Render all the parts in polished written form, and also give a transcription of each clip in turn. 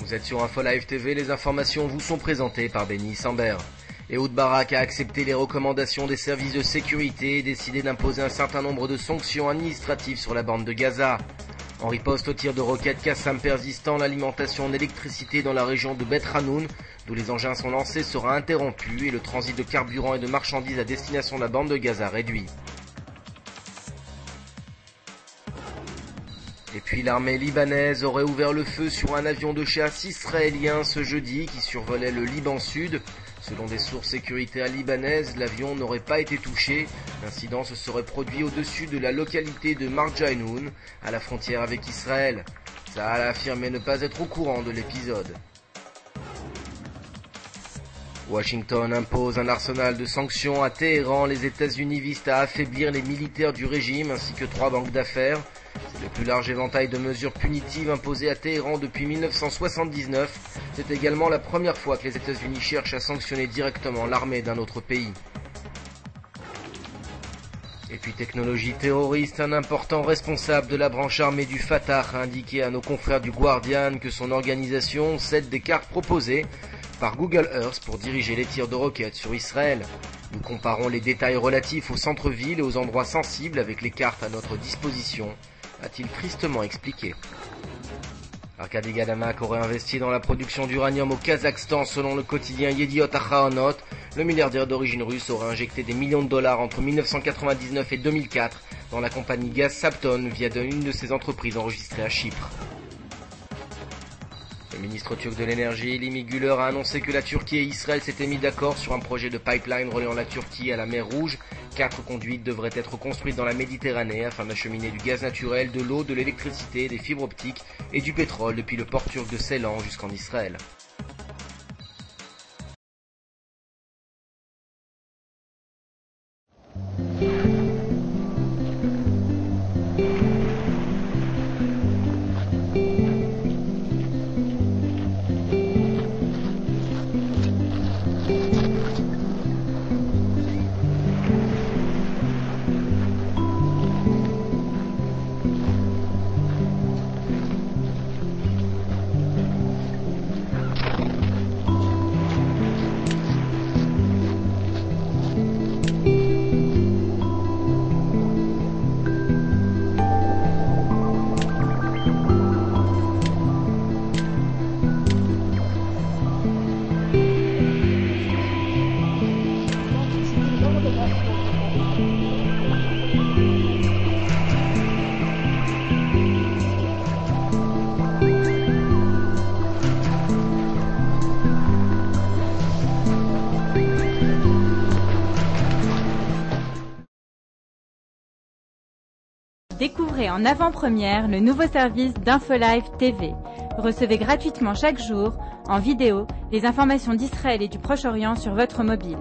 Vous êtes sur InfoLive TV, les informations vous sont présentées par Benny Sambert. Ehud Barak a accepté les recommandations des services de sécurité et décidé d'imposer un certain nombre de sanctions administratives sur la bande de Gaza. En riposte au tir de roquettes Qassam persistant, l'alimentation en électricité dans la région de Beth Hanoun, d'où les engins sont lancés, sera interrompue et le transit de carburant et de marchandises à destination de la bande de Gaza réduit. Et puis l'armée libanaise aurait ouvert le feu sur un avion de chasse israélien ce jeudi qui survolait le Liban Sud. Selon des sources sécuritaires libanaises, l'avion n'aurait pas été touché. L'incident se serait produit au-dessus de la localité de Marjainoun, à la frontière avec Israël. Tsahal a affirmé ne pas être au courant de l'épisode. Washington impose un arsenal de sanctions à Téhéran. Les États-Unis visent à affaiblir les militaires du régime ainsi que 3 banques d'affaires. C'est le plus large éventail de mesures punitives imposées à Téhéran depuis 1979. C'est également la première fois que les États-Unis cherchent à sanctionner directement l'armée d'un autre pays. Et puis technologie terroriste, un important responsable de la branche armée du Fatah a indiqué à nos confrères du Guardian que son organisation cède des cartes proposées par Google Earth pour diriger les tirs de roquettes sur Israël. Nous comparons les détails relatifs au centre-ville et aux endroits sensibles avec les cartes à notre disposition, a-t-il tristement expliqué. Arkady Gadamak aurait investi dans la production d'uranium au Kazakhstan selon le quotidien Yediot Ahronoth. Le milliardaire d'origine russe aurait injecté des millions de dollars entre 1999 et 2004 dans la compagnie Gaz Sapton via une de ses entreprises enregistrées à Chypre. Le ministre turc de l'énergie, Limi Güler, a annoncé que la Turquie et Israël s'étaient mis d'accord sur un projet de pipeline reliant la Turquie à la mer Rouge. 4 conduites devraient être construites dans la Méditerranée afin d'acheminer du gaz naturel, de l'eau, de l'électricité, des fibres optiques et du pétrole depuis le port turc de Ceylan jusqu'en Israël. Découvrez en avant-première le nouveau service d'InfoLive TV. Recevez gratuitement chaque jour, en vidéo, les informations d'Israël et du Proche-Orient sur votre mobile.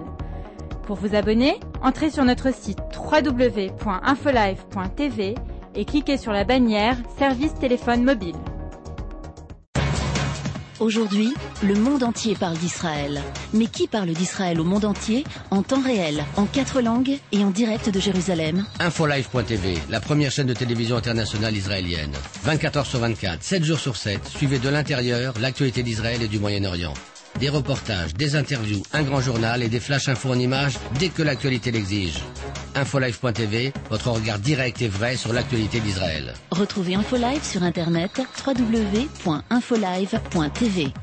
Pour vous abonner, entrez sur notre site www.infolive.tv et cliquez sur la bannière Service téléphone mobile. Aujourd'hui, le monde entier parle d'Israël. Mais qui parle d'Israël au monde entier, en temps réel, en 4 langues et en direct de Jérusalem? InfoLive.tv, la première chaîne de télévision internationale israélienne. 24 heures sur 24, 7 jours sur 7, suivez de l'intérieur l'actualité d'Israël et du Moyen-Orient. Des reportages, des interviews, un grand journal et des flash infos en images dès que l'actualité l'exige. InfoLive.tv, votre regard direct et vrai sur l'actualité d'Israël. Retrouvez InfoLive sur internet www.infolive.tv.